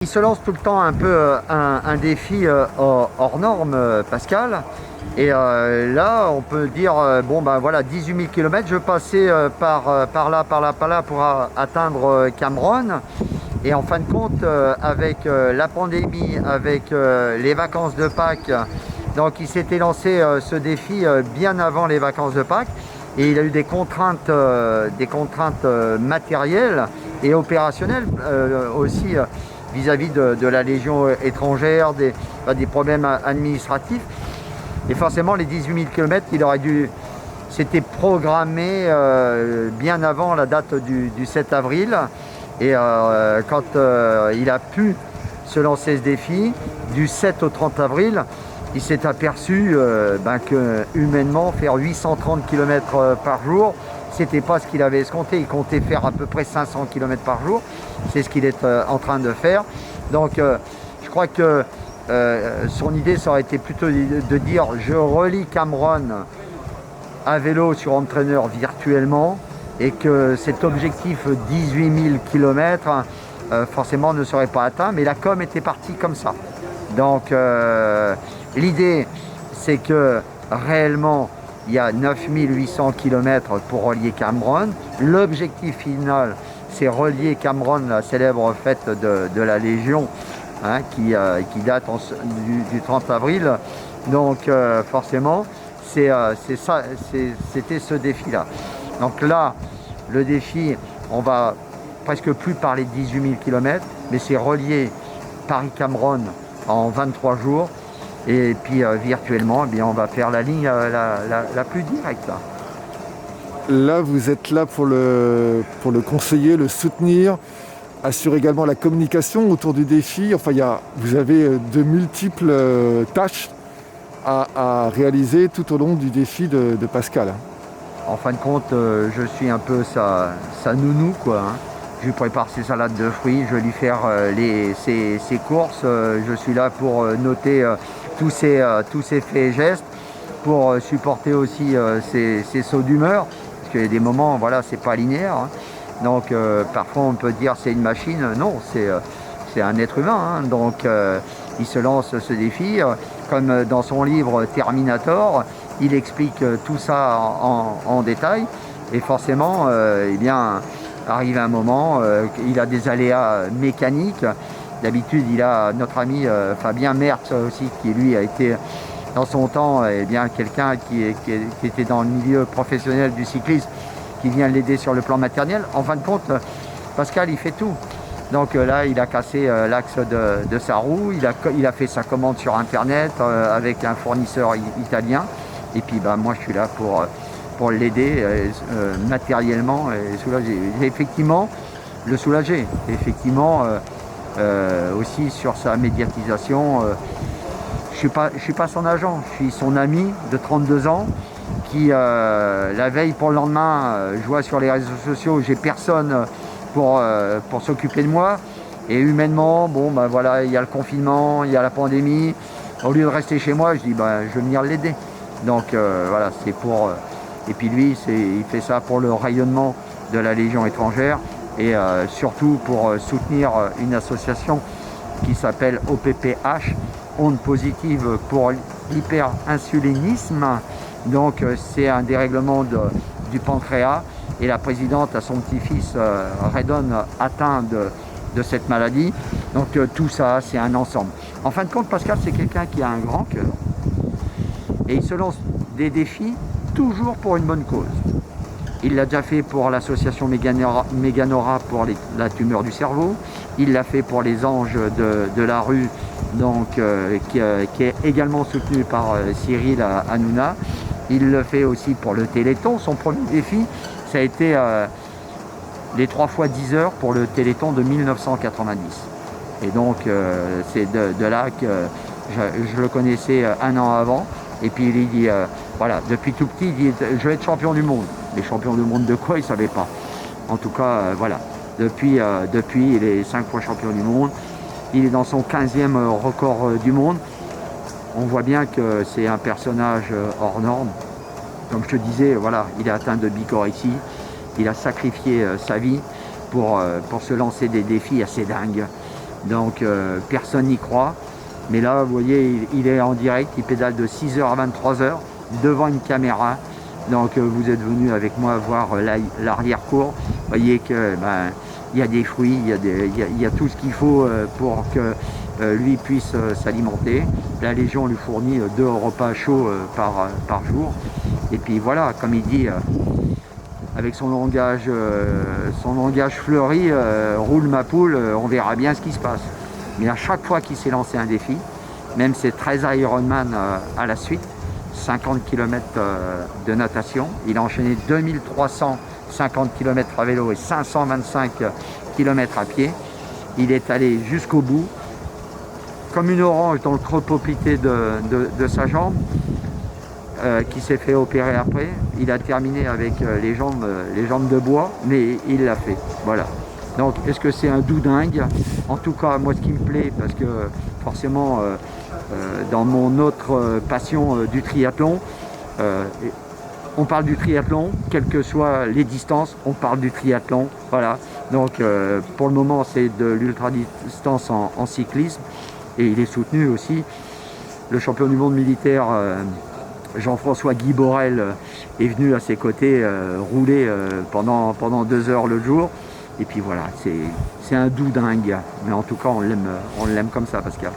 Il se lance tout le temps un peu un défi hors norme, Pascal. Et là, on peut dire, bon ben voilà, 18 000 km, je passais par là pour atteindre Cameron. Et en fin de compte, avec la pandémie, avec les vacances de Pâques, donc il s'était lancé ce défi bien avant les vacances de Pâques. Et il a eu des contraintes matérielles et opérationnelles aussi. Vis-à-vis de la Légion étrangère, des problèmes administratifs. Et forcément, les 18 000 km, il aurait dû... C'était programmé bien avant la date du 7 avril. Et quand il a pu se lancer ce défi, du 7 au 30 avril, il s'est aperçu que humainement, faire 830 km par jour, c'était pas ce qu'il avait escompté. Il comptait faire à peu près 500 km par jour. C'est ce qu'il est en train de faire. Donc je crois que son idée, ça aurait été plutôt de dire je relie Cameron à vélo sur Home Trainer virtuellement, et que cet objectif 18 000 km forcément ne serait pas atteint. Mais la com était partie comme ça. Donc l'idée, c'est que réellement, il y a 9 800 km pour relier Cameron. L'objectif final, c'est relier Cameron, la célèbre fête de la Légion, hein, qui date du 30 avril. Donc forcément, c'était ce défi-là. Donc là, le défi, on va presque plus parler de 18 000 km, mais c'est relier Paris-Cameron en 23 jours. Et puis virtuellement, eh bien, on va faire la ligne la plus directe. Là, vous êtes là pour le conseiller, le soutenir, assurer également la communication autour du défi. Enfin, vous avez de multiples tâches à réaliser tout au long du défi de Pascal. En fin de compte, je suis un peu sa nounou, quoi, hein. Je lui prépare ses salades de fruits, je vais lui faire ses courses. Je suis là pour noter tous ses faits et gestes, pour supporter aussi ses sauts d'humeur. Parce qu'il y a des moments, voilà, c'est pas linéaire, hein. Donc parfois on peut dire c'est une machine. Non, c'est un être humain, hein. Donc il se lance ce défi. Comme dans son livre Terminator, il explique tout ça en détail. Et forcément, eh bien, arrive un moment, il a des aléas mécaniques. D'habitude, il a notre ami Fabien Mertz aussi, qui lui a été dans son temps quelqu'un qui était dans le milieu professionnel du cyclisme, qui vient l'aider sur le plan matériel. En fin de compte, Pascal, il fait tout. Donc là, il a cassé l'axe de sa roue, il a fait sa commande sur Internet avec un fournisseur italien. Et puis moi, je suis là pour l'aider matériellement et soulager. Et effectivement, le soulager. Effectivement, aussi sur sa médiatisation. Je suis pas son agent, je suis son ami de 32 ans qui, la veille pour le lendemain, je vois sur les réseaux sociaux, j'ai personne pour s'occuper de moi. Et humainement, voilà, il y a le confinement, il y a la pandémie. Au lieu de rester chez moi, je dis, je vais venir l'aider. Donc voilà, c'est pour... et puis lui, il fait ça pour le rayonnement de la Légion étrangère et surtout pour soutenir une association qui s'appelle OPPH, Onde positive pour l'hyperinsulinisme. Donc c'est un dérèglement du pancréas, et la présidente a son petit-fils Redon atteint de cette maladie. Donc tout ça, c'est un ensemble. En fin de compte, Pascal, c'est quelqu'un qui a un grand cœur et il se lance des défis toujours pour une bonne cause. Il l'a déjà fait pour l'association Méganora pour la tumeur du cerveau. Il l'a fait pour les Anges de la rue, donc, qui est également soutenu par Cyril Hanouna. Il le fait aussi pour le Téléthon. Son premier défi, ça a été les 3 fois 10 heures pour le Téléthon de 1990. Et donc, c'est de là que je le connaissais un an avant. Et puis il dit, voilà, depuis tout petit, il dit, je vais être champion du monde. Mais champion du monde de quoi, il ne savait pas. En tout cas, voilà, depuis, il est 5 fois champion du monde. Il est dans son 15e record du monde. On voit bien que c'est un personnage hors norme. Comme je te disais, voilà, il est atteint de bicorexie. Il a sacrifié sa vie pour se lancer des défis assez dingues. Donc personne n'y croit. Mais là, vous voyez, il est en direct, il pédale de 6h à 23h devant une caméra. Donc vous êtes venu avec moi voir l'arrière-cour. Vous voyez que il y a des fruits, il y a tout ce qu'il faut pour que lui puisse s'alimenter. La Légion lui fournit 2 repas chauds par jour. Et puis voilà, comme il dit, avec son langage fleuri, roule ma poule, on verra bien ce qui se passe. Mais à chaque fois qu'il s'est lancé un défi, même ces 13 Ironman à la suite, 50 km de natation, il a enchaîné 2350 km à vélo et 525 km à pied. Il est allé jusqu'au bout, comme une orange dans le creux poplité de sa jambe, qui s'est fait opérer après. Il a terminé avec les jambes de bois, mais il l'a fait. Voilà. Donc, est-ce que c'est un doudingue? En tout cas, moi, ce qui me plaît, parce que forcément, dans mon autre passion du triathlon, on parle du triathlon, quelles que soient les distances, on parle du triathlon. Voilà. Donc, pour le moment, c'est de l'ultra-distance en cyclisme. Et il est soutenu aussi. Le champion du monde militaire, Jean-François Guy Borel, est venu à ses côtés rouler pendant 2 heures le jour. Et puis voilà, c'est un doudingue. Mais en tout cas, on l'aime comme ça, Pascal.